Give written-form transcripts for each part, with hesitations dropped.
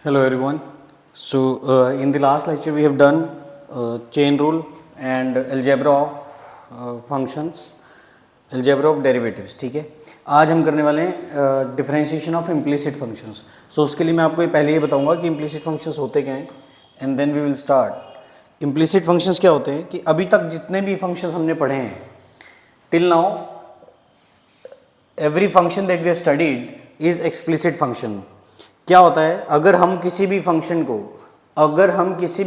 Hello everyone. In the last lecture we have done chain rule and algebra of functions, algebra of derivatives. ठीक है, आज हम करने वाले हैं डिफरेंशिएशन ऑफ इम्प्लिसिट फंक्शंस. सो उसके लिए मैं आपको पहले ये बताऊंगा कि इम्प्लिसिट फंक्शंस होते क्या हैं and then we will start. Implicit functions क्या होते हैं कि अभी तक जितने भी फंक्शंस हमने पढ़े हैं till now every function that we have studied is explicit function. क्या होता है, अगर हम किसी भी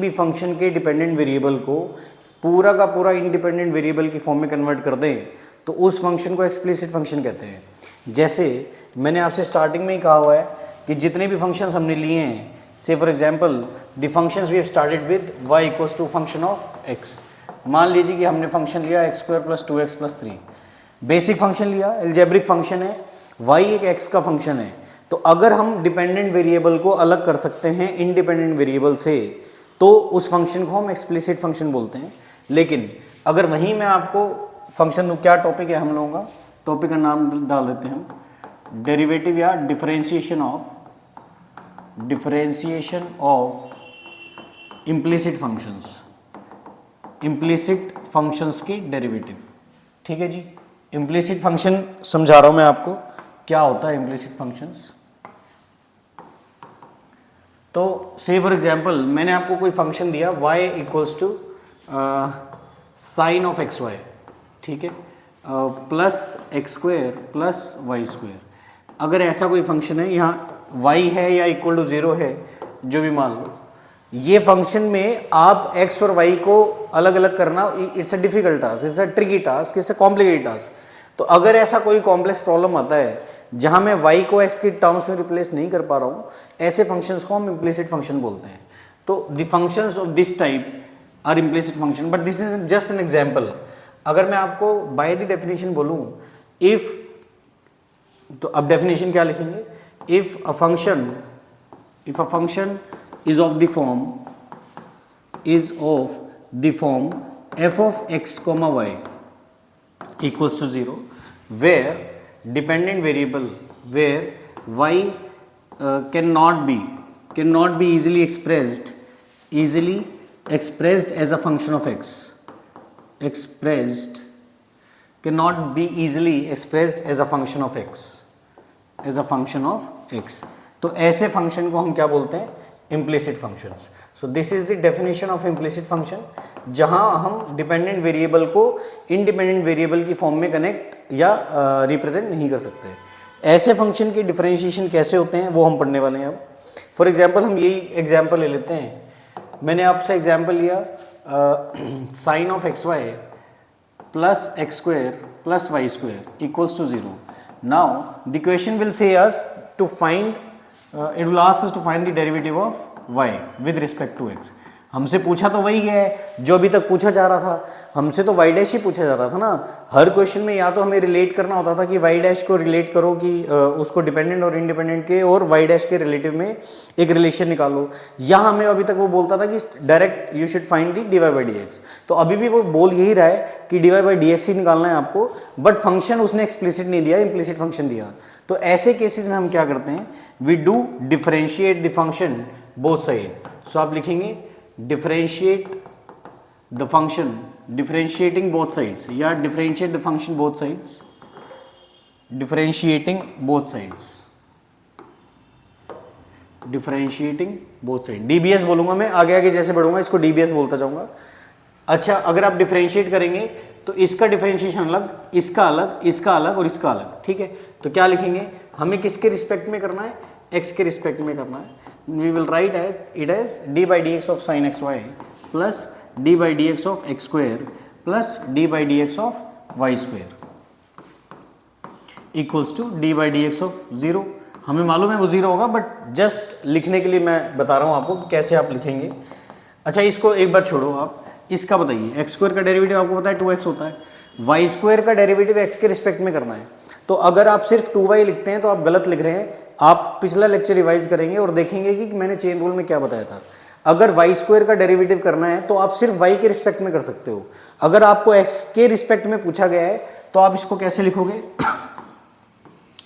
फंक्शन के डिपेंडेंट वेरिएबल को पूरा का पूरा इंडिपेंडेंट वेरिएबल की फॉर्म में कन्वर्ट कर दें तो उस फंक्शन को एक्सप्लिसिट फंक्शन कहते हैं. जैसे मैंने आपसे स्टार्टिंग में ही कहा हुआ है कि जितने भी फंक्शंस हमने लिए हैं, say for example the functions we have started with y equals to function of x. मान लीजिए कि हमने फंक्शन लिया x² + 2x + 3. बेसिक फंक्शन लिया, एल्जेब्रिक फंक्शन है, y एक x का फंक्शन है. तो अगर हम डिपेंडेंट वेरिएबल को अलग कर सकते हैं इंडिपेंडेंट वेरिएबल से तो उस फंक्शन को हम एक्सप्लिसिट फंक्शन बोलते हैं. लेकिन अगर वहीं मैं आपको फंक्शन दूं, क्या टॉपिक है हम लोगों का, टॉपिक का नाम डाल देते हैं हम डेरिवेटिव या डिफरेंशिएशन ऑफ इम्प्लिसिट फंक्शंस की डेरिवेटिव. ठीक है जी, इम्प्लिसिट फंक्शन समझा रहा हूं मैं आपको क्या होता है इम्प्लिसिट फंक्शंस. तो से फॉर एग्जांपल मैंने आपको कोई फंक्शन दिया y equals to sine of x y, ठीक है, प्लस x² + y². अगर ऐसा कोई फंक्शन है, यहाँ y है या इक्वल टू 0 है, जो भी मान लो, ये फंक्शन में आप x और y को अलग अलग करना it's a difficult task, it's a tricky task, it's a complicated task. तो अगर ऐसा कोई कॉम्प्लेक्स प्रॉब्लम आता है जहां मैं y को x के टर्म्स में रिप्लेस नहीं कर पा रहा हूं, ऐसे फंक्शंस को हम इम्प्लिसिट फंक्शन बोलते हैं. तो the functions of this type are implicit function, but this is just an example. अगर मैं आपको बाय द डेफिनेशन बोलूं, इफ, तो अब डेफिनेशन क्या लिखेंगे, if a function is of the form f of x, y equals to 0, where dependent variable where y cannot be easily expressed as a function of x, cannot be easily expressed as a function of x. तो ऐसे function को हम क्या बोलते हैं, implicit functions. So this is the definition of implicit function, जहां हम dependent variable को इंडिपेंडेंट वेरिएबल की फॉर्म में कनेक्ट या रिप्रेजेंट नहीं कर सकते. ऐसे फंक्शन के डिफरेंशिएशन कैसे होते हैं वो हम पढ़ने वाले हैं अब. फॉर एग्जांपल हम यही एग्जांपल ले लेते हैं. मैंने आपसे एग्जांपल लिया sine of x Y plus x² + y² equals to 0. Now the question will say us to find, it will ask us to find the derivative of y with respect to x. हमसे पूछा तो वही गया है जो अभी तक पूछा जा रहा था, हमसे तो y डैश ही पूछा जा रहा था ना. हर क्वेश्चन में या तो हमें रिलेट करना होता था कि y डैश को रिलेट करो कि उसको डिपेंडेंट और इंडिपेंडेंट के और y डैश के रिलेटिव में एक रिलेशन निकालो, या हमें अभी तक वो बोलता था कि direct you should find the dy/dx. तो अभी भी वो बोल यही रहा है कि dy/dx ही निकालना है आपको, बट फंक्शन उसने एक्सप्लिसिट नहीं दिया, इम्प्लिसिट फंक्शन दिया. तो ऐसे केसेस में हम क्या करते हैं, we do differentiate the function both side. So आप लिखेंगे differentiate the function, differentiating both sides, या differentiate the function both sides, differentiating both sides, dbs बोलूंगा मैं, आगे आगे जैसे बढ़ूंगा इसको dbs बोलता जाऊंगा. अच्छा, अगर आप डिफरेंशिएट करेंगे तो इसका डिफरेंशिएशन अलग, इसका अलग, इसका अलग और इसका अलग. ठीक है, तो क्या लिखेंगे, हमें किसके रिस्पेक्ट में करना है, x के रिस्पेक्ट में करना है. We will write it as d/dx of sin xy plus d/dx of x² plus d/dx of y² equals to d/dx of 0. हमें मालूम है वो 0 होगा, बट जस्ट लिखने के लिए मैं बता रहा हूँ आपको कैसे आप लिखेंगे. अच्छा, इसको एक बार छोड़ो, आप इसका बताइए. x² का डेरिवेटिव आपको पता है 2x होता है, y² का डेरिवेटिव x के रिस्पेक्ट में करना है. तो अगर आप सिर्फ 2y लिखते हैं तो आप गलत लिख रहे हैं. आप पिछला लेक्चर रिवाइज करेंगे और देखेंगे कि मैंने चेन रूल में क्या बताया था. अगर y² का डेरिवेटिव करना है तो आप सिर्फ y के रिस्पेक्ट में कर सकते हो. अगर आपको x के रिस्पेक्ट में पूछा गया है तो आप इसको कैसे लिखोगे,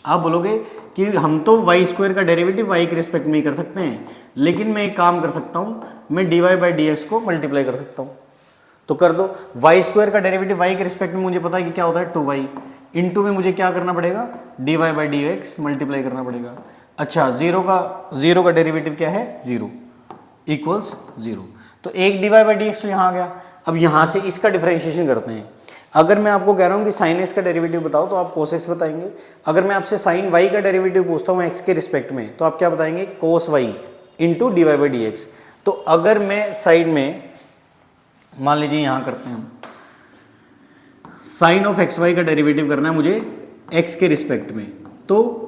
आप बोलोगे कि हम तो y² का डेरिवेटिव y के रिस्पेक्ट में ही कर सकते हैं, लेकिन मैं एक काम कर सकता हूँ, मैं dy बाई डी एक्स को मल्टीप्लाई कर सकता हूँ, तो कर दो। वाई स्क्वायर का डेरिवेटिव y के रिस्पेक्ट में मुझे पता है कि क्या होता है 2y, इनटू में मुझे क्या करना पड़ेगा dy by D x multiply करना पड़ेगा। अच्छा जीरो का डेरिवेटिव क्या है 0 इक्वल्स 0, तो एक dy बाई डी एक्स तो यहाँ आ गया। अब यहाँ से इसका डिफरेंशिएशन करते हैं। अगर मैं आपको कह रहा हूँ कि साइन x का डेरिवेटिव बताओ तो आप कोस x बताएंगे। अगर मैं आपसे साइन y का डेरिवेटिव पूछता हूँ x के रिस्पेक्ट में तो आप क्या बताएंगे cos y into d Y by D x. तो अगर मैं साइड में मान लीजिए यहाँ करते हैं हम, साइन ऑफ एक्स वाई का डेरिवेटिव करना है मुझे x के रिस्पेक्ट में, तो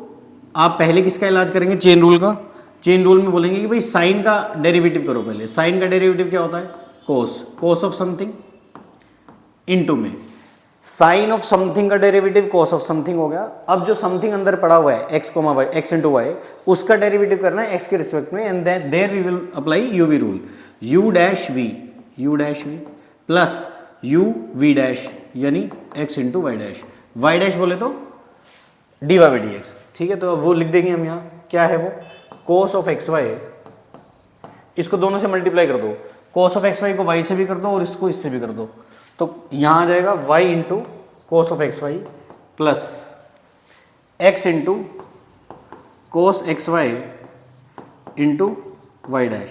आप पहले किसका इलाज करेंगे चेन रूल का। चेन रूल में बोलेंगे कि भाई साइन का डेरिवेटिव करो। पहले साइन का डेरिवेटिव क्या होता है कोस ऑफ समथिंग इनटू में साइन ऑफ समथिंग का डेरिवेटिव कॉस ऑफ समथिंग हो गया। अब जो समथिंग अंदर पड़ा हुआ है x comma y, x into y, उसका डेरिवेटिव करना है एक्स के रिस्पेक्ट में, and there we will apply u v rule, u dash we plus u v dash यानी एक्स इंटू वाई डैश बोले तो d Y by D x. ठीक है, तो वो लिख देंगे हम यहाँ, क्या है वो कोस ऑफ एक्स वाई, इसको दोनों से मल्टीप्लाई कर दो, कोस ऑफ एक्स वाई को वाई से भी कर दो और इसको इससे भी कर दो, तो यहाँ आ जाएगा y into cos of x Y plus x into cos x y into y dash,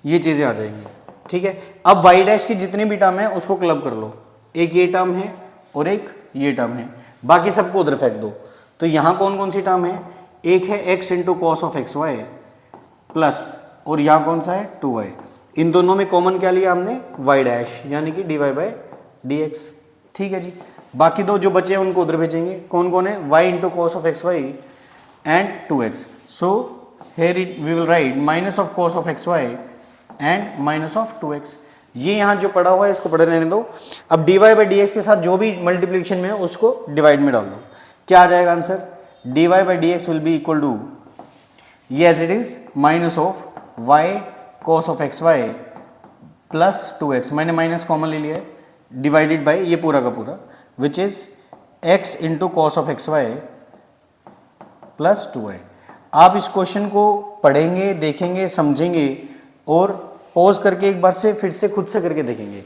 ये चीज़ें आ जाएंगी। ठीक है, अब वाई डैश की जितनी भी टर्म है उसको क्लब कर लो, एक ये टर्म है और एक ये टर्म है, बाकी सबको उधर फेंक दो। तो यहाँ कौन कौन सी टर्म है, एक है x into cos of x Y plus और यहाँ कौन सा है 2y, इन दोनों में कॉमन क्या लिया हमने y डैश यानी कि dy बाई डी एक्स। ठीक है जी, बाकी दो जो बचे हैं उनको उधर भेजेंगे, कौन कौन है y into cos of x y and 2x। So here it we will write minus of cos of x y and minus of 2x। ये यहाँ जो पड़ा हुआ है इसको पढ़े रहने दो। अब dy बाई डी एक्स के साथ जो भी मल्टीप्लिकेशन में है उसको डिवाइड में डाल दो, क्या आ जाएगा answer, dy by D X will be equal to ये as it is minus of y cos of x Y plus 2x, मैंने माइनस कॉमन ले लिया है, डिवाइडेड बाई ये पूरा का पूरा which is x into cos of x Y plus 2y। आप इस क्वेश्चन को पढ़ेंगे, देखेंगे, समझेंगे और पॉज करके एक बार से फिर से खुद से करके देखेंगे।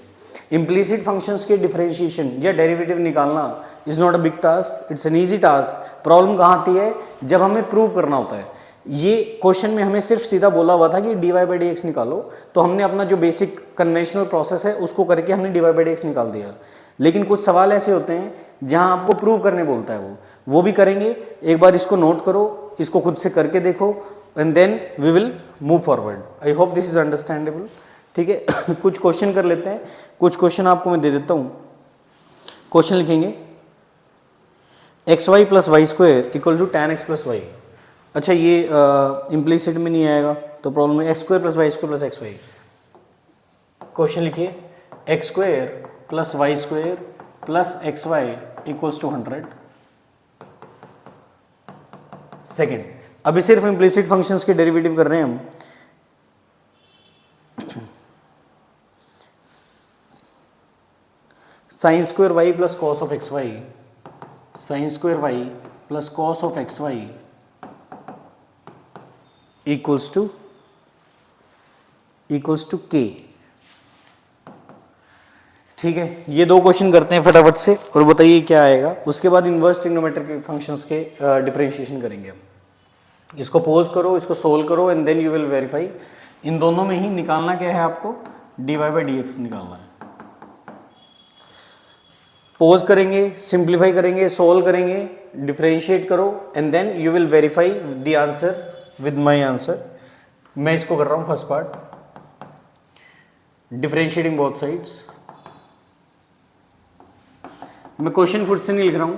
इम्प्लीसिट फंक्शंस के डिफरेंशिएशन या डेरिवेटिव निकालना is not a big task, it's an easy task. Problem कहाँ आती है, जब हमें प्रूव करना होता है। ये क्वेश्चन में हमें सिर्फ सीधा बोला हुआ था कि dy बाई डी एक्स निकालो, तो हमने अपना जो बेसिक कन्वेंशनल प्रोसेस है उसको करके हमने dy बाई डी एक्स निकाल दिया। लेकिन कुछ सवाल ऐसे होते हैं जहां आपको प्रूव करने बोलता है, वो भी करेंगे। एक बार इसको नोट करो, इसको खुद से करके देखो and then we will move forward. I hope this is understandable. ठीक है कुछ क्वेश्चन कर लेते हैं, कुछ क्वेश्चन आपको मैं दे देता हूँ। क्वेश्चन लिखेंगे X Y plus Y square equal to tan x plus Y. अच्छा ये इम्प्लीसिट में नहीं आएगा तो प्रॉब्लम है X square plus Y square plus x Y. Question लिखिए X square plus Y square plus x Y equals to 100। Second, अभी सिर्फ इम्प्लीसिट फंक्शंस के डेरिवेटिव कर रहे हैं हम। Sine square y plus cos of x y, sine square y plus cos of x Y equals to k. ठीक है, ये दो क्वेश्चन करते हैं फटाफट से और बताइए क्या आएगा। उसके बाद इनवर्स ट्रिग्नोमेट्रिक के फंक्शंस के डिफरेंशिएशन करेंगे हम। इसको पोज करो, इसको सोल्व करो and then you will verify. इन दोनों में ही निकालना क्या है आपको, D Y by D X निकालना है। पोज करेंगे, सिंप्लीफाई करेंगे, सोल्व करेंगे, डिफरेंशिएट करो and then you will verify the answer with my answer. मैं इसको कर रहा हूं first part, differentiating both sides. मैं क्वेश्चन खुद से नहीं लिख रहा हूं,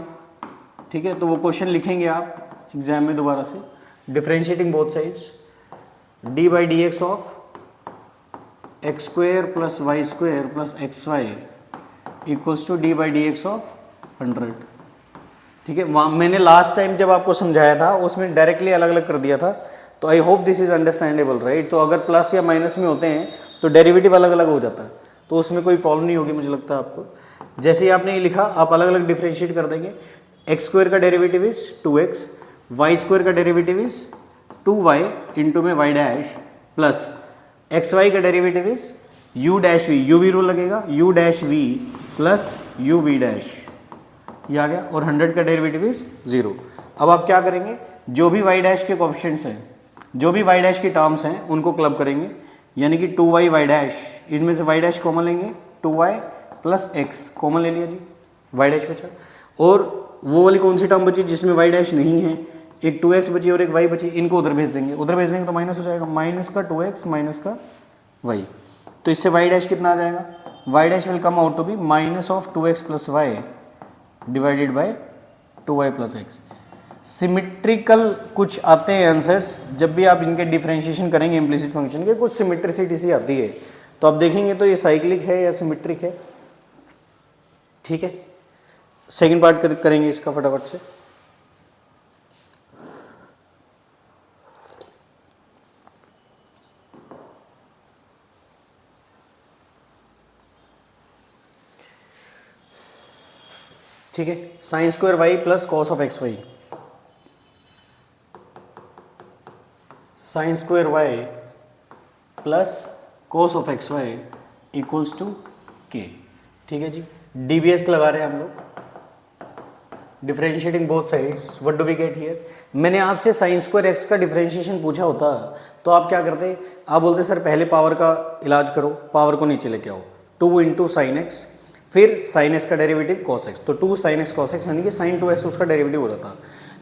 ठीक है, तो वो क्वेश्चन लिखेंगे आप एग्जाम में दोबारा से। Differentiating both sides, d by D x of x square plus Y square plus x Y equals to d by D x of 100। ठीक है, वहाँ मैंने लास्ट टाइम जब आपको समझाया था उसमें डायरेक्टली अलग अलग कर दिया था, तो आई hope this is understandable right. तो अगर प्लस या माइनस में होते हैं तो डेरिवेटिव अलग अलग हो जाता है, तो उसमें कोई प्रॉब्लम नहीं होगी मुझे लगता है आपको। जैसे ही आपने ये लिखा आप अलग अलग डिफरेंशिएट कर देंगे। एक्स स्क्वायर का derivative is 2x, Y square का डेरिवेटिव इज 2y इंटू में Y dash plus x Y का derivative is u dash V, u v rule लगेगा, u dash we plus u v dash, ये आ गया, और 100 का डेरिवेटिव इज 0। अब आप क्या करेंगे, जो भी y डैश के कोएफिशिएंट्स हैं, जो भी y डैश की टर्म्स हैं उनको क्लब करेंगे, यानी कि 2y y डैश, इनमें से y डैश कॉमन लेंगे, 2y प्लस x कॉमन ले लिया जी, y डैश बचा, और वो वाली कौन सी टर्म बची जिसमें y डैश नहीं है, एक 2x बची और एक y बची, इनको उधर भेज देंगे, उधर भेज देंगे तो माइनस हो जाएगा, माइनस का 2x माइनस का y, तो इससे y डैश कितना आ जाएगा, y dash will come out to be minus of 2x plus y divided by 2y plus x। Symmetrical कुछ आते हैं आंसर्स, जब भी आप इनके डिफरेंशिएशन करेंगे इम्प्लिसिट फंक्शन के, कुछ सिमेट्रिसिटी सी आती है, तो आप देखेंगे तो ये साइक्लिक है या सिमेट्रिक है। ठीक है, सेकंड पार्ट करेंगे इसका फटाफट से। ठीक है, sine square y plus cos of x y, sine square y plus cos of x Y equals to k. ठीक है जी, डीबीएस लगा रहे हैं हम लोग, differentiating both sides, what do we get here. मैंने आपसे साइन स्क्वायर एक्स का डिफरेंशिएशन पूछा होता तो आप क्या करते, आप बोलते सर पहले पावर का इलाज करो, पावर को नीचे लेके आओ, 2 इंटू साइन एक्स, फिर साइन एक्स का डेरिवेटिव कॉस एक्स, तो 2 साइन एक्स कॉस एक्स यानी कि साइन 2x उसका डेरिवेटिव हो जाता।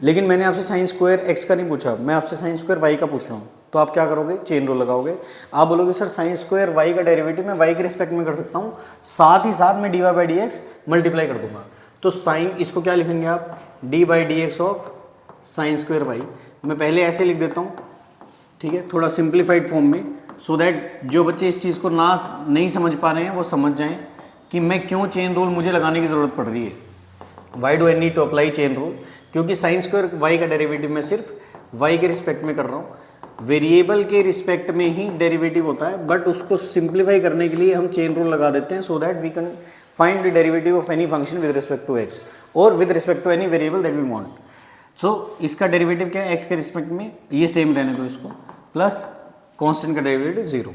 लेकिन मैंने आपसे साइन स्क्वायर एक्स का नहीं पूछा, मैं आपसे साइन स्क्वायर वाई का पूछ रहा हूँ, तो आप क्या करोगे, चेन रूल लगाओगे, आप बोलोगे सर साइन स्क्वायर वाई का डेरिवेटिव मैं वाई के रिस्पेक्ट में कर सकता हूँ, साथ ही साथ मैं d Y by D x multiply कर दूंगा, तो साइन, इसको क्या लिखेंगे आप, d by D x of sine square y. मैं पहले ऐसे लिख देता हूँ, ठीक है, थोड़ा सिंप्लीफाइड फॉर्म में, सो दैट जो बच्चे इस चीज़ को नहीं समझ पा रहे हैं वो समझ जाएं कि मैं क्यों चेन रूल मुझे लगाने की ज़रूरत पड़ रही है, why do I need to apply chain rule, क्योंकि साइन स्क्वायर वाई का डेरिवेटिव मैं सिर्फ वाई के रिस्पेक्ट में कर रहा हूँ, वेरिएबल के रिस्पेक्ट में ही डेरिवेटिव होता है, बट उसको सिंप्लीफाई करने के लिए हम चेन रूल लगा देते हैं, so that we can find the derivative of any function with respect to X और with respect to any variable that we want. So इसका डेरिवेटिव क्या है, एक्स के रिस्पेक्ट में, ये सेम रहने दो इसको, प्लस कॉन्स्टेंट का डेरिवेटिव 0।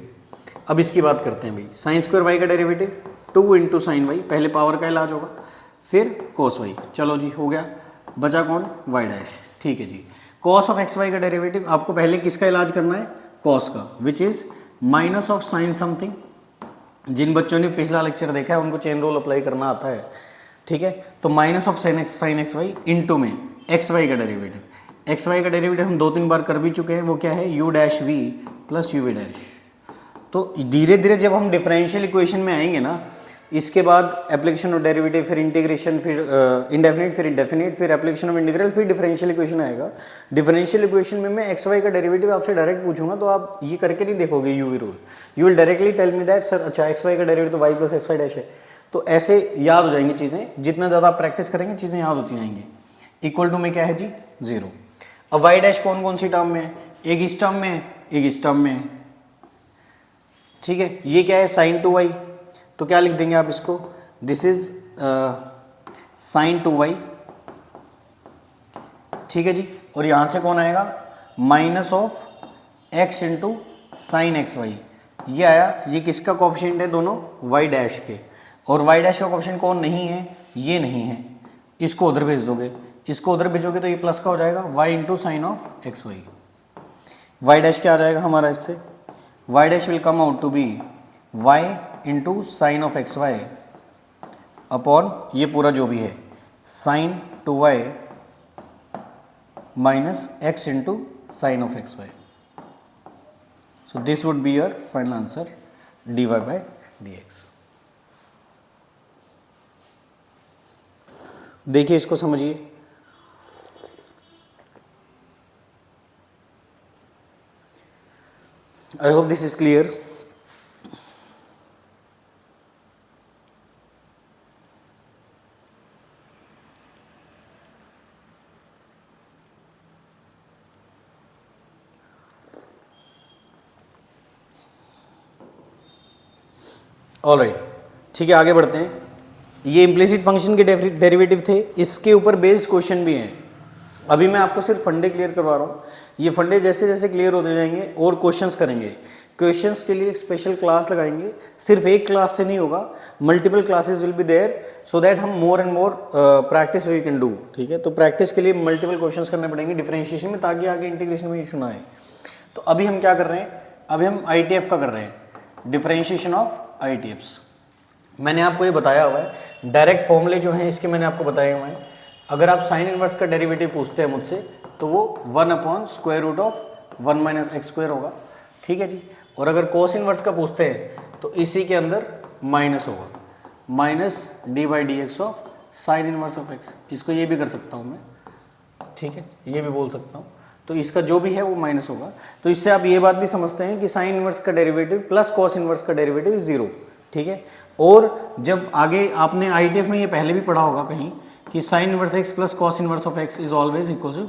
अब इसकी बात करते हैं भाई, साइन स्क्वायर वाई का डेरिवेटिव 2 इंटू साइन वाई, पहले पावर का इलाज होगा, फिर कोस वाई, चलो जी हो गया, बचा कौन, वाई डैश। ठीक है जी, कॉस ऑफ एक्स वाई का डेरिवेटिव आपको पहले किसका इलाज करना है, कॉस का, which is minus of sine something. जिन बच्चों ने पिछला लेक्चर देखा है उनको चेन रूल अप्लाई करना आता है। ठीक है, तो minus of sine x y into में एक्स वाई का डेरिवेटिव, एक्स वाई का डेरिवेटिव हम 2-3 बार कर भी चुके हैं, वो क्या है, u dash we plus u v dash. तो धीरे धीरे जब हम डिफरेंशियल इक्वेशन में आएंगे ना, इसके बाद एप्लीकेशन ऑफ डेरिवेटिव, फिर इंटीग्रेशन, फिर इंडेफिनिट, फिर इंडेफिनिट, फिर एप्लीकेशन ऑफ इंटीग्रल, फिर डिफरेंशियल इक्वेशन आएगा। डिफरेंशियल इक्वेशन में मैं एक्स वाई का डेरिवेटिव आपसे डायरेक्ट पूछूंगा तो आप ये करके नहीं देखोगे u v rule, you will directly tell me that sir अच्छा एक्स वाई का derivative y plus x y dash है। तो ऐसे याद हो जाएंगी चीज़ें, जितना ज़्यादा आप प्रैक्टिस करेंगे चीज़ें याद होती जाएंगी। इक्वल टू में क्या है जी, 0। अब वाई डैश कौन कौन सी टर्म में है, एक इस टर्म में है, एक इस टर्म में है। ठीक है, ये क्या है, साइन 2y, तो क्या लिख देंगे आप इसको, दिस इज साइन 2y। ठीक है जी, और यहां से कौन आएगा, minus of x into sine x y, ये आया, ये किसका कोफिशिएंट है, दोनों y डैश के, और y डैश का कोफिशिएंट कौन नहीं है, ये नहीं है, इसको उधर भेज दोगे, इसको उधर भेजोगे तो ये प्लस का हो जाएगा, y into sine of x y. y dash क्या आ जाएगा हमारा इससे, y dash will come out to be y into sine of x y upon ये पूरा जो भी है sine 2y minus x into sine of x y. So this would be your final answer, dy by dx। देखिए इसको समझिए, I hope this is clear. Alright, ठीक है, आगे बढ़ते हैं। ये इम्प्लिसिट फंक्शन के डेरिवेटिव थे, इसके ऊपर बेस्ड क्वेश्चन भी हैं, अभी मैं आपको सिर्फ फंडे क्लियर करवा रहा हूँ, ये फंडे जैसे जैसे क्लियर होते जाएंगे और क्वेश्चंस करेंगे। क्वेश्चंस के लिए एक स्पेशल क्लास लगाएंगे, सिर्फ एक क्लास से नहीं होगा, multiple classes will be there so that हम more and more practice we can do. ठीक है, तो प्रैक्टिस के लिए मल्टीपल क्वेश्चंस करने पड़ेंगे डिफरेंशिएशन में, ताकि आगे इंटीग्रेशन में इशू ना आए। तो अभी हम क्या कर रहे हैं, अभी हम ITF का कर रहे हैं, डिफरेंशिएशन ऑफ ITFs। मैंने आपको ये बताया हुआ है, डायरेक्ट फॉर्मूले जो हैं इसके मैंने आपको बताए हुए हैं। अगर आप साइन इनवर्स का डेरिवेटिव पूछते हैं मुझसे तो वो 1/√1 - x² होगा। ठीक है जी। और अगर कोस इनवर्स का पूछते हैं तो इसी के अंदर माइनस होगा, -d/dx of sine inverse of x। इसको ये भी कर सकता हूँ मैं, ठीक है, ये भी बोल सकता हूँ। तो इसका जो भी है वो माइनस होगा। तो इससे आप ये बात भी समझते हैं कि साइन इनवर्स का डेरिवेटिव प्लस कॉस इनवर्स का डेरिवेटिव इज 0। ठीक है। और जब आगे आपने ITF में ये पहले भी पढ़ा होगा कहीं कि sine inverse x plus cos inverse of x is always equal to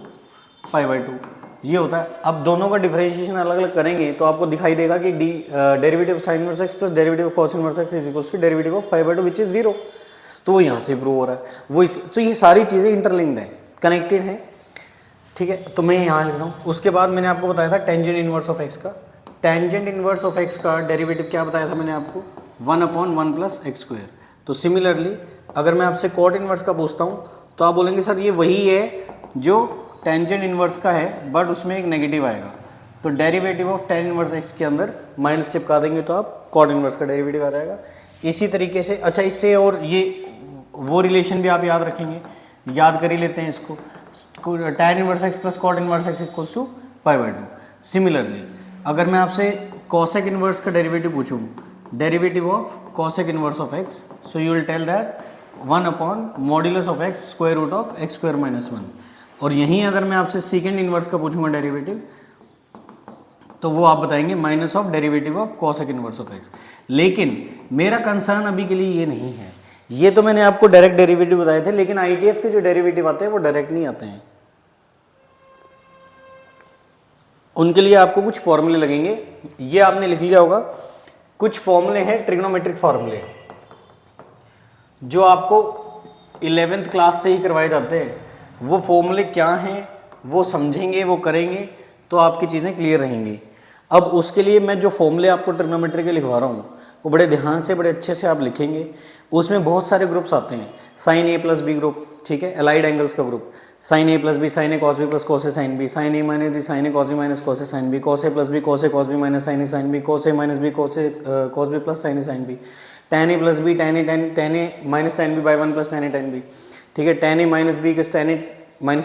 π/2, ये होता है। अब दोनों का डिफरेंशिएशन अलग अलग करेंगे तो आपको दिखाई देगा कि derivative of sine inverse x plus derivative of cos inverse x is equal to derivative of π/2 which is 0। तो वो यहाँ से प्रूव हो रहा है वो तो ये सारी चीज़ें इंटरलिंक्ड हैं, कनेक्टेड हैं। ठीक है, तो मैं यहाँ लिख रहा हूँ। उसके बाद मैंने आपको बताया था टेंजेंट इनवर्स ऑफ x का। टेंजेंट इनवर्स ऑफ x का डेरिवेटिव क्या बताया था मैंने आपको, 1/1 + x²। तो सिमिलरली अगर मैं आपसे कॉट इनवर्स का पूछता हूँ तो आप बोलेंगे सर ये वही है जो टेंजेंट इनवर्स का है बट उसमें एक नेगेटिव आएगा। तो derivative of tan inverse x के अंदर माइनस चिपका देंगे तो आप कॉट इनवर्स का डेरिवेटिव आ जाएगा। इसी तरीके से अच्छा इससे और ये वो रिलेशन भी आप याद रखेंगे, याद कर ही लेते हैं इसको, tan inverse x plus cot inverse x equals to π/2। Similarly अगर मैं आपसे कॉसेक इनवर्स का डेरिवेटिव पूछूं, derivative of cosec inverse of x, so you will tell that 1/mod ऑफ x √(x² - 1)। और यहीं अगर मैं आपसे सेकेंड इनवर्स का पूछूंगा डेरिवेटिव तो वो आप बताएंगे minus of derivative of cosec inverse of x। लेकिन मेरा कंसर्न अभी के लिए ये नहीं है, ये तो मैंने आपको डायरेक्ट डेरिवेटिव बताए थे, लेकिन ITF के जो डेरिवेटिव आते हैं वो डायरेक्ट नहीं आते हैं। उनके लिए आपको कुछ फॉर्मूले लगेंगे, ये आपने लिख लिया होगा। कुछ फॉर्मूले हैं ट्रिग्नोमेट्रिक फॉर्मूले जो आपको 11th क्लास से ही करवाए जाते हैं। वो फॉर्मूले क्या हैं वो समझेंगे, वो करेंगे तो आपकी चीज़ें क्लियर रहेंगी। अब उसके लिए मैं जो फॉर्मूले आपको ट्रिग्नोमेट्री के लिखवा रहा हूँ वो बड़े ध्यान से, बड़े अच्छे से आप लिखेंगे। उसमें बहुत सारे ग्रुप्स आते हैं, साइन A + B ग्रुप, ठीक है, एलाइड एंगल्स का group, sine A + B sine A cos B + cos A sin B, sine A - B sine A cos B - cos A sin B, cos A + B cos A cos B - sin A sin B, cos A - B cos A cos B + sin A sin B, tan A + B tan A tan A - tan B by 1 + tan A tan B, ठीक है, tan A - B tan A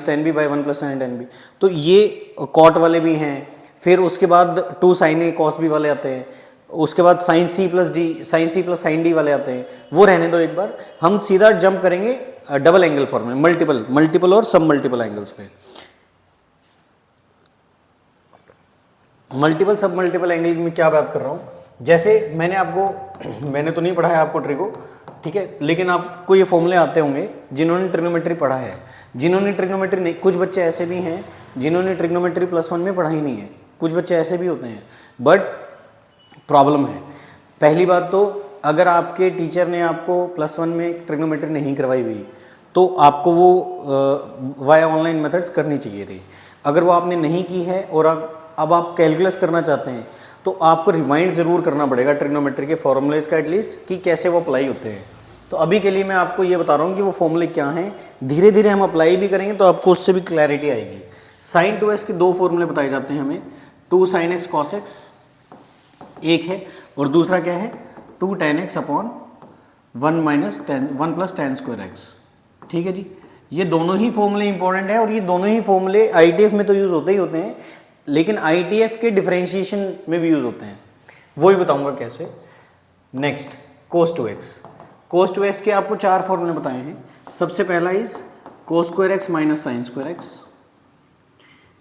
- tan B by 1 + tan A tan B। तो ये cot वाले भी हैं। फिर उसके बाद 2 sin A cos B वाले आते हैं। उसके बाद sin C + D sin C + sin D वाले आते हैं। वो रहने दो, एक बार हम सीधा जंप करेंगे डबल एंगल फॉर्म में, मल्टीपल और सब मल्टीपल एंगल्स पे। मल्टीपल सब मल्टीपल एंगल में क्या बात कर रहा हूँ, जैसे मैंने तो नहीं पढ़ाया आपको ट्रिगो, ठीक है, लेकिन आपको ये फॉर्मूले आते होंगे जिन्होंने ट्रिग्नोमेट्री पढ़ा है। जिन्होंने ट्रिग्नोमेट्री नहीं, कुछ बच्चे ऐसे भी हैं जिन्होंने ट्रिग्नोमेट्री +1 में पढ़ाई नहीं है, कुछ बच्चे ऐसे भी होते हैं। बट प्रॉब्लम है, पहली बात तो अगर आपके टीचर ने आपको +1 में ट्रिग्नोमेट्री नहीं करवाई हुई तो आपको वो वाया ऑनलाइन मेथड्स करनी चाहिए थी। अगर वो आपने नहीं की है और अब आप कैलकुलस करना चाहते हैं तो आपको रिमाइंड ज़रूर करना पड़ेगा ट्रिग्नोमेट्री के फॉर्मूलेज का एटलीस्ट, कि कैसे वो अप्लाई होते हैं। तो अभी के लिए मैं आपको ये बता रहा हूँ कि वो फॉर्मूले क्या हैं। धीरे धीरे हम अप्लाई भी करेंगे तो आपको उससे भी क्लैरिटी आएगी। sin 2x के 2 फॉर्मूले बताए जाते हैं हमें, 2 sin x cos x एक है और दूसरा क्या है 2 tan x upon 1 + tan² x। ठीक है जी, ये दोनों ही फॉर्मूले इंपॉर्टेंट है और ये दोनों ही फॉर्मूले ITF में तो यूज़ होते ही होते हैं, लेकिन ITF के डिफरेंशिएशन में भी यूज़ होते हैं, वो ही बताऊंगा कैसे। नेक्स्ट cos 2x के आपको 4 फॉर्मूले बताए हैं। सबसे पहला is cos² x - sin² x,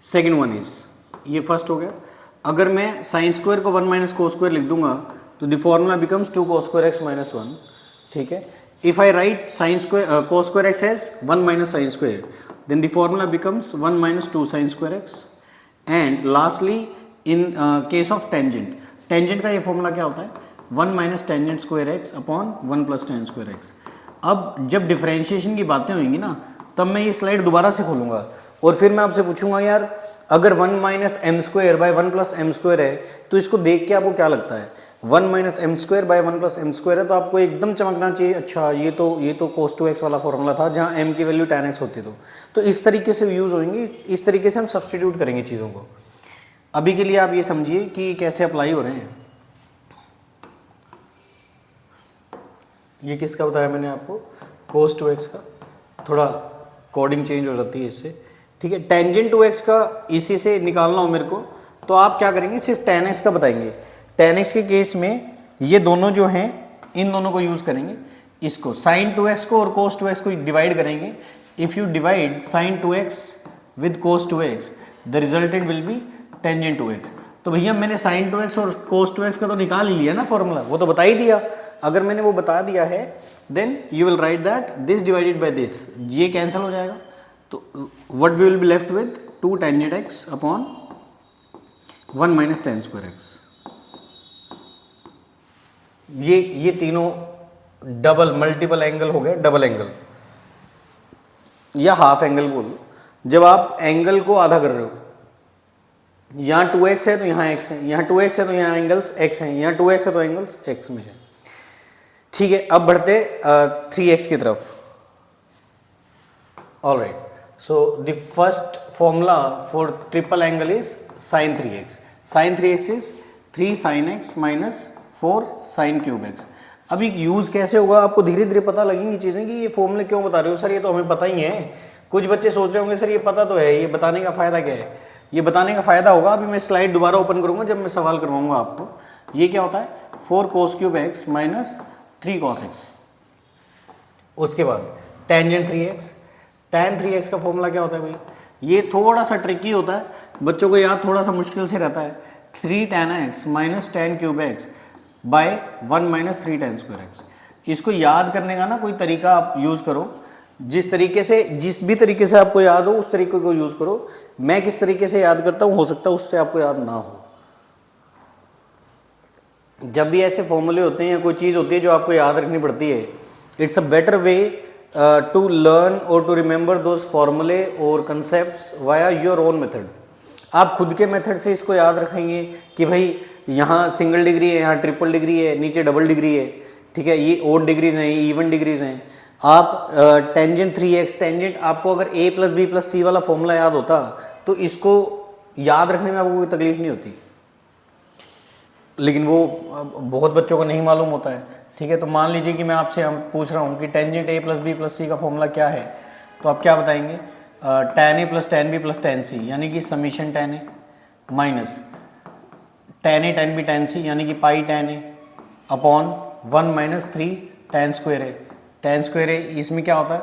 second one is, ये फर्स्ट हो गया। अगर मैं sin² को 1 - cos² लिख दूंगा तो the formula becomes 2 cos² x - 1, ठीक है। If I right cos² x as 1 - sin², then the formula becomes 1 - 2 sin² x। And lastly in case of tangent का ये फॉर्मूला क्या होता है 1 - tan² x upon 1 + tan² x। अब जब डिफरेंशिएशन की बातें होंगी ना तब मैं ये स्लाइड दोबारा से खोलूँगा और फिर मैं आपसे पूछूंगा यार अगर 1 minus m square by 1 plus m square है तो इसको देख के आपको क्या लगता है, 1 minus m square by 1 plus m square है तो आपको एकदम चमकना चाहिए, अच्छा ये तो cos 2x वाला फॉर्मूला था जहाँ m की वैल्यू tan x होती तो इस तरीके से यूज़ होंगी, इस तरीके से हम सब्सटीट्यूट करेंगे चीज़ों को। अभी के लिए आप ये समझिए कि कैसे अप्लाई हो रहे हैं। ये किसका बताया मैंने आपको, cos 2x का, थोड़ा कोडिंग चेंज हो जाती है इससे, ठीक है। टेंजेंट 2x का इसी से निकालना हो मेरे को तो आप क्या करेंगे, सिर्फ tan x का बताएंगे। tan x के केस में ये दोनों जो हैं इन दोनों को यूज़ करेंगे, इसको sin 2x को और cos 2x को डिवाइड करेंगे। If you divide sin 2x with cos 2x the resultant will be tangent 2x। तो भैया मैंने sin 2x और cos 2x का तो निकाल ही लिया ना फॉर्मूला, वो तो बता ही दिया। अगर मैंने वो बता दिया है then you will write that this divided by this, ये कैंसिल हो जाएगा तो what we will be left with 2 tangent x upon 1 minus tan square x। ये तीनों डबल मल्टीपल एंगल हो गए, डबल एंगल या हाफ एंगल बोलो। जब आप एंगल को आधा कर रहे हो, यहाँ 2x है तो यहाँ x है, यहाँ 2x है तो यहाँ एंगल्स x हैं, यहाँ 2x है तो एंगल्स x में है, ठीक है। अब बढ़ते 3x की तरफ। All right, so the first formula for triple angle is sin 3x। sin 3x is 3 sin x minus 4 sin cube x। अब ये यूज़ कैसे होगा आपको धीरे धीरे पता लगेंगी चीज़ें कि ये फॉर्मूले क्यों बता रहे हो सर, ये तो हमें पता ही है। कुछ बच्चे सोच रहे होंगे सर ये पता तो है, ये बताने का फ़ायदा क्या है। ये बताने का फ़ायदा होगा, अभी मैं स्लाइड दोबारा ओपन करूँगा जब मैं सवाल करवाऊँगा आपको। ये क्या होता है, 4 cos cube x minus 3 cos x। उसके बाद टेंजेंट 3x, tan 3x का फॉर्मूला क्या होता है भाई, ये थोड़ा सा ट्रिकी होता है, बच्चों को याद थोड़ा सा मुश्किल से रहता है। 3 tan x minus tan cube x by 1 minus 3 tan square x। इसको याद करने का ना कोई तरीका आप यूज़ करो, जिस भी तरीके से आपको याद हो उस तरीके को यूज़ करो। मैं किस तरीके से याद करता हूँ हो सकता है उससे आपको याद ना हो। जब भी ऐसे फॉर्मूले होते हैं या कोई चीज़ होती है जो आपको याद रखनी पड़ती है, it's a better way to learn और टू रिमेंबर दोज फॉर्मूले और concepts via your own method. आप खुद के मेथड से इसको याद रखेंगे कि भाई यहाँ सिंगल डिग्री है, यहाँ ट्रिपल डिग्री है, नीचे डबल डिग्री है, ठीक है, ये ओड डिग्रीज हैं, ये इवन डिग्रीज हैं। आप टेंजेंट 3x, टेंजेंट आपको अगर a प्लस बी प्लस सी वाला फॉर्मूला याद होता तो इसको याद रखने में आपको कोई तकलीफ नहीं होती, लेकिन वो बहुत बच्चों को नहीं मालूम होता है, ठीक है। तो मान लीजिए कि मैं आपसे पूछ रहा हूँ कि tangent a plus B plus C का फॉर्मूला क्या है, तो आप क्या बताएंगे, tan a plus tan b plus tan c यानी कि summation tan a minus tan a tan b tan c यानी कि पाई tan a upon 1 minus 3 tan square a। tan square a इसमें क्या होता है,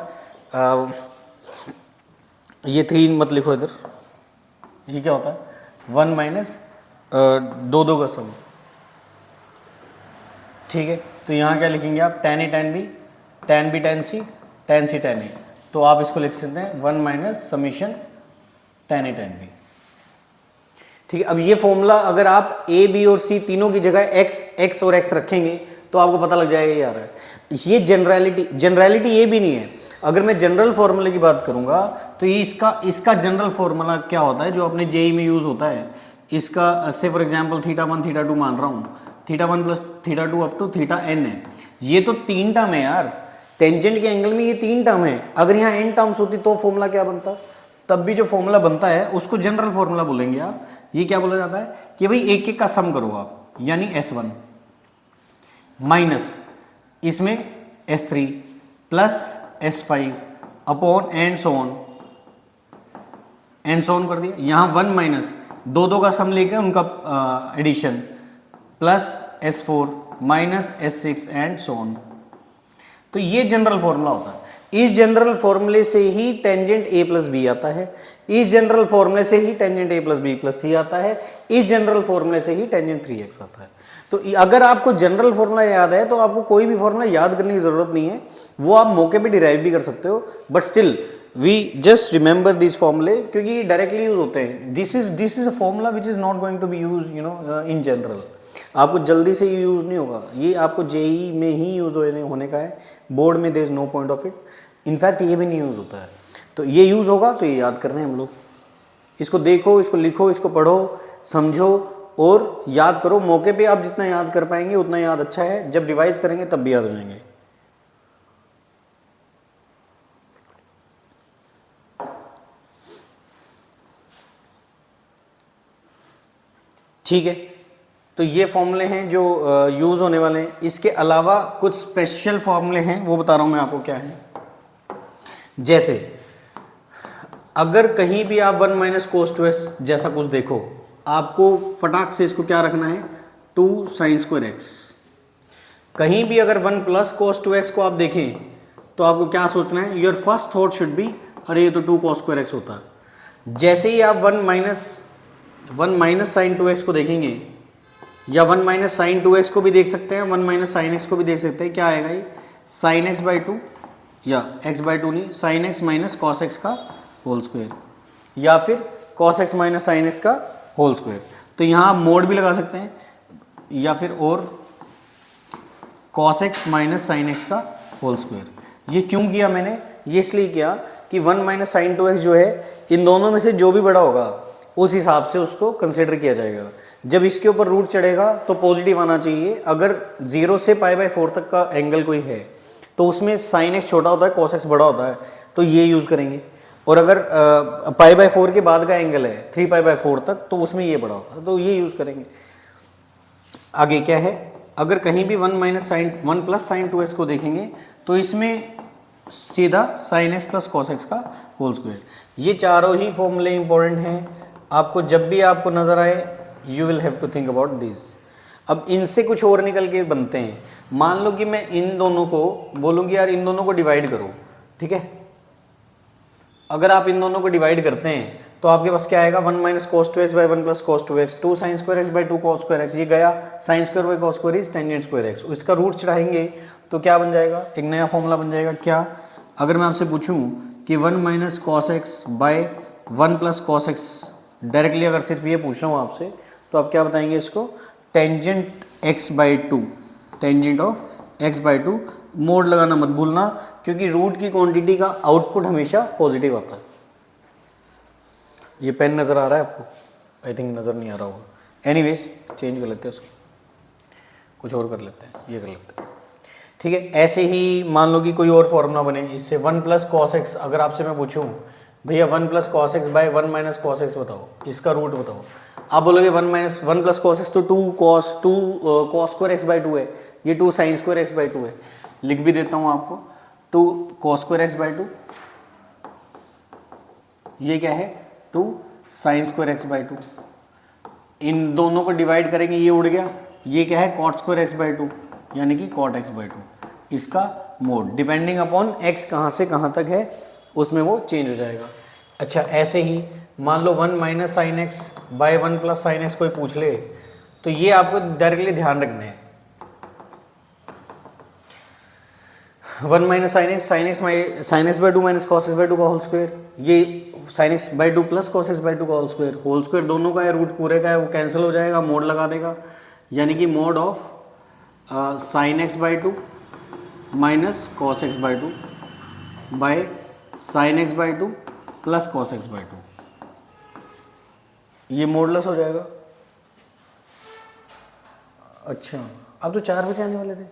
ये 3 मत लिखो इधर, ये क्या होता है 1 माइनस 2 का सम, ठीक है। तो यहाँ क्या लिखेंगे आप, tan a tan b tan c tan a, तो आप इसको लिख सकते हैं 1 minus summation tan a tan b, ठीक है। अब ये फॉर्मूला अगर आप a b और c तीनों की जगह x और x रखेंगे तो आपको पता लग जाएगा यार ये जनरलिटी ये भी नहीं है। अगर मैं जनरल फार्मूले की बात करूंगा तो ये इसका जनरल फार्मूला क्या होता है जो अपने जेई में यूज होता है, इसका से फॉर एग्जांपल θ1 θ2 मान रहा हूँ, θ1 प्लस θ2 अप टू θn है। ये तो 3 टर्म है यार, टेंजेंट के एंगल में ये 3 टर्म है। अगर यहाँ n टर्म्स होती तो फॉर्मूला क्या बनता, तब भी जो फॉर्मूला बनता है उसको जनरल फार्मूला बोलेंगे आप। ये क्या बोला जाता है कि भाई एक एक का सम करो आप, यानी S1 माइनस इसमें S3 plus S5 upon and so on कर दिया। यहाँ 1 माइनस 2 का सम लेकर उनका addition plus S4 minus S6 and so on. तो ये जनरल फॉर्मूला होता है। इस जनरल फॉर्मूले से ही टेंजेंट a प्लस बी आता है, इस जनरल फॉर्मूले से ही tangent a plus B plus C आता है, इस जनरल फॉर्मूले से ही टेंजेंट 3x आता है। तो अगर आपको जनरल फॉर्मूला याद है तो आपको कोई भी फॉर्मूला याद करने की जरूरत नहीं है, वो आप मौके पे डिराइव भी कर सकते हो, but still we just remember this फॉर्मूले क्योंकि ये डायरेक्टली यूज होते हैं। This is a formula which is not going to be use in general. आपको जल्दी से यूज नहीं होगा, ये आपको जेई में ही यूज होने का है, बोर्ड में there is no point of it. In fact ये भी नहीं यूज होता है। तो ये यूज़ होगा, तो ये याद करना है हम लोग। इसको देखो, इसको लिखो, इसको पढ़ो, समझो और याद करो। मौके पे आप जितना याद कर पाएंगे उतना याद अच्छा है, जब रिवाइज करेंगे तब भी याद हो जाएंगे। ठीक है, तो ये फॉर्मूले हैं जो यूज़ होने वाले हैं। इसके अलावा कुछ स्पेशल फॉर्मूले हैं, वो बता रहा हूँ मैं आपको क्या है। जैसे अगर कहीं भी आप 1 माइनस कोस टू एक्स जैसा कुछ देखो, आपको फटाक से इसको क्या रखना है, 2 साइन स्क्वायर एक्स। कहीं भी अगर 1 प्लस कोस टू एक्स को आप देखें तो आपको क्या सोचना है, your first thought should be अरे ये तो 2 कोस स्क्वायर एक्स होता है। जैसे ही आप 1 माइनस साइन 2x को देखेंगे, या 1 माइनस साइन 2x को भी देख सकते हैं, 1 माइनस साइन x को भी देख सकते हैं, क्या आएगा ये साइन x बाई 2, या x बाई 2 नहीं, sine x minus cos x का होल स्क्वायर, या फिर cos x minus sine x का होल स्क्वायर। तो यहाँ आप मोड भी लगा सकते हैं, या फिर और cos x minus sine x का होल स्क्वायर। ये क्यों किया मैंने, ये इसलिए किया कि 1 माइनस साइन 2x जो है, इन दोनों में से जो भी बड़ा होगा उस हिसाब से उसको कंसिडर किया जाएगा। जब इसके ऊपर रूट चढ़ेगा तो पॉजिटिव आना चाहिए। अगर 0 से π/4 तक का एंगल कोई है तो उसमें साइन x छोटा होता है, कॉस x बड़ा होता है, तो ये यूज़ करेंगे। और अगर π/4 के बाद का एंगल है 3π/4 तक, तो उसमें ये बड़ा होता है, तो ये यूज़ करेंगे। आगे क्या है, अगर कहीं भी 1 प्लस साइन 2x को देखेंगे तो इसमें सीधा sine x plus cos x का होल स्क्वायर। ये चारों ही फॉर्मूले इंपॉर्टेंट हैं। आपको जब भी आपको नज़र आए, you will have to think about this. अब इनसे कुछ और निकल के बनते हैं। मान लो कि मैं इन दोनों को बोलूँगी यार इन दोनों को डिवाइड करो, ठीक है। अगर आप इन दोनों को डिवाइड करते हैं तो आपके पास क्या आएगा, 1 minus cos two x by 1 plus cos two x, 2 sine square x by 2 cos square x. ये गया sine square by cos square is tangent square x. इसका रूट चढ़ाएंगे तो क्या बन जाएगा, एक नया फॉर्मूला बन जाएगा। क्या, अगर मैं आपसे पूछूं कि 1 minus cos X by 1 plus cos x, directly अगर सिर्फ ये पूछ रहा हूँ आपसे, तो आप क्या बताएंगे इसको, tangent x by 2, tangent of x by 2। Mode लगाना मत भूलना, क्योंकि रूट की क्वांटिटी का आउटपुट हमेशा पॉजिटिव आता है। ये पेन नज़र आ रहा है आपको, आई थिंक नज़र नहीं आ रहा होगा। एनीवेज चेंज कर लेते हैं उसको, कुछ और कर लेते हैं, ये कर लेते हैं, ठीक है। ऐसे ही मान लो कि कोई और फॉर्मूला बने इससे, 1 प्लस कॉस एक्स। अगर आपसे मैं पूछूं भैया 1 plus cos X by 1 minus cos x बताओ, इसका रूट बताओ, आप बोलोगे 1 प्लस कॉस एक्स तो 2 कॉस स्क्वायर एक्स बाई 2 है, ये 2 साइन स्क्वायर एक्स बाई 2 है। लिख भी देता हूँ आपको, 2 कॉस स्क्वायर एक्स बाई 2, ये क्या है 2 साइन स्क्वायर एक्स बाई 2। इन दोनों को डिवाइड करेंगे, ये उड़ गया, ये क्या है कॉट स्क्वायर एक्स बाई 2, यानी कि कॉट एक्स बाई 2। इसका मोड डिपेंडिंग अपॉन एक्स कहाँ से कहाँ तक है उसमें वो चेंज हो जाएगा। अच्छा, ऐसे ही मान लो 1 minus sine X by 1 plus sine x कोई पूछ ले, तो ये आपको डायरेक्टली ध्यान रखना है। 1 minus sine X by 2 minus cos X by 2 का होल स्क्वायर, ये sign X by 2 plus cos X by 2 का होल स्क्वायर दोनों का है, रूट पूरे का है, वो कैंसिल हो जाएगा, मोड लगा देगा, यानी कि mode of sine X by 2 minus cos X by 2 by sine X by 2 plus cos X by 2, ये मोडलेस हो जाएगा। अच्छा, अब तो 4 बजे आने वाले थे।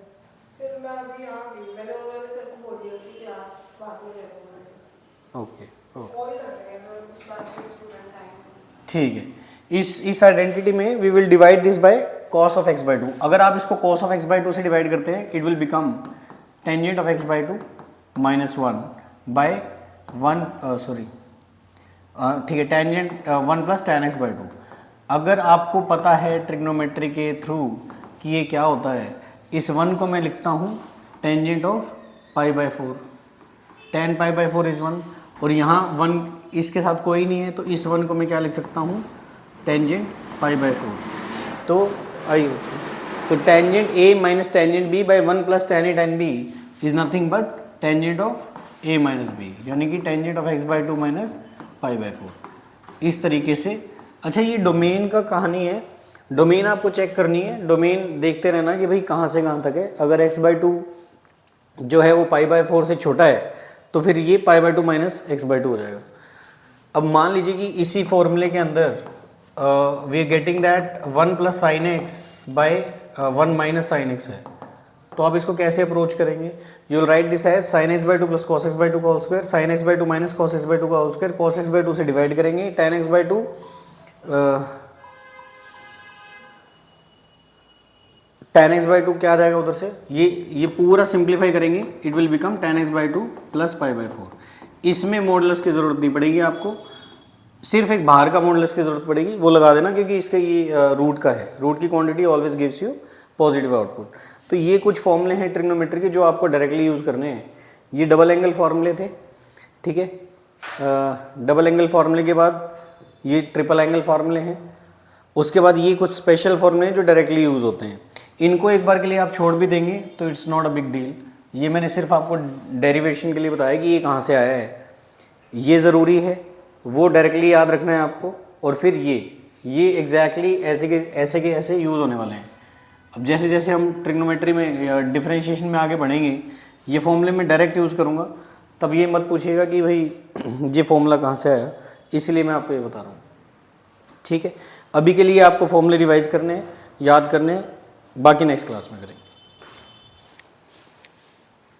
फिर मैं अभी आ गई, मैंने उन्होंने सर को बोल दिया कि क्लास बाद में लेते हैं। ओके कॉल करते हैं अगर उस बैच के स्टूडेंट्स आएंगे। ठीक है। इस आइडेंटिटी में we will divide this by cos of x by 2। अगर आप इसको कॉस ऑफ एक्स बाई 2 से डिवाइड करते हैं, it will become tangent of x by 2 minus 1 by 1, sorry ठीक है, tangent 1 plus tan x by 2। अगर आपको पता है ट्रिग्नोमेट्री के थ्रू कि ये क्या होता है, इस 1 को मैं लिखता हूँ टेंजेंट ऑफ π/4, tan π/4 इज 1, और यहाँ 1 इसके साथ कोई नहीं है, तो इस 1 को मैं क्या लिख सकता हूँ, टेंजेंट π/4। तो आइए, तो tangent a minus tangent b by 1 plus tan a tan b is nothing but tangent of a minus b, यानी कि tangent of x by 2 minus π/4। इस तरीके से। अच्छा, ये डोमेन का कहानी है, डोमेन आपको चेक करनी है, डोमेन देखते रहना कि भाई कहाँ से कहाँ तक है। अगर x बाई 2 जो है वो π/4 से छोटा है तो फिर ये pi by two minus x by to हो जाएगा। अब मान लीजिए कि इसी फॉर्मूले के अंदर we are getting that 1 plus sine X by 1 minus sine X है, तो आप इसको कैसे अप्रोच करेंगे? You will write this as sine X by two plus cos X by two का whole square, sine X by two minus cos X by two का whole square, cos X by two से divide करेंगे, tan x by two tan x by two क्या आ जाएगा उधर से, ये पूरा सिंप्लीफाई करेंगे, it will become ten x by two plus pi by four. इसमें मॉडुलस की ज़रूरत नहीं पड़ेगी आपको, सिर्फ एक बाहर का मॉडुलस की ज़रूरत पड़ेगी, वो लगा देना क्योंकि इसका ये रूट का है, रूट की quantity always gives you positive output. तो ये कुछ फॉर्मूले हैं ट्रिग्नोमेट्री के जो आपको डायरेक्टली यूज़ करने हैं। ये डबल एंगल फॉर्मूले थे, ठीक है। डबल एंगल फॉर्मूले के बाद ये ट्रिपल एंगल फॉर्मूले हैं, उसके बाद ये कुछ स्पेशल फॉर्मूले हैं जो डायरेक्टली यूज़ होते हैं। इनको एक बार के लिए आप छोड़ भी देंगे तो it's not a big deal. ये मैंने सिर्फ आपको डेरिवेशन के लिए बताया कि ये कहाँ से आया है, ये ज़रूरी है, वो डायरेक्टली याद रखना है आपको। और फिर ये एग्जैक्टली ऐसे के ऐसे यूज़ होने वाले हैं। अब जैसे जैसे हम ट्रिग्नोमेट्री में या डिफरेंशिएशन में आगे बढ़ेंगे, ये फॉर्मूले में डायरेक्ट यूज़ करूँगा, तब ये मत पूछिएगा कि भाई ये फॉर्मूला कहाँ से आया, इसलिए मैं आपको ये बता रहा हूँ, ठीक है। अभी के लिए आपको फॉर्मूले रिवाइज करने हैं, याद करने हैं, बाकी नेक्स्ट क्लास में करेंगे।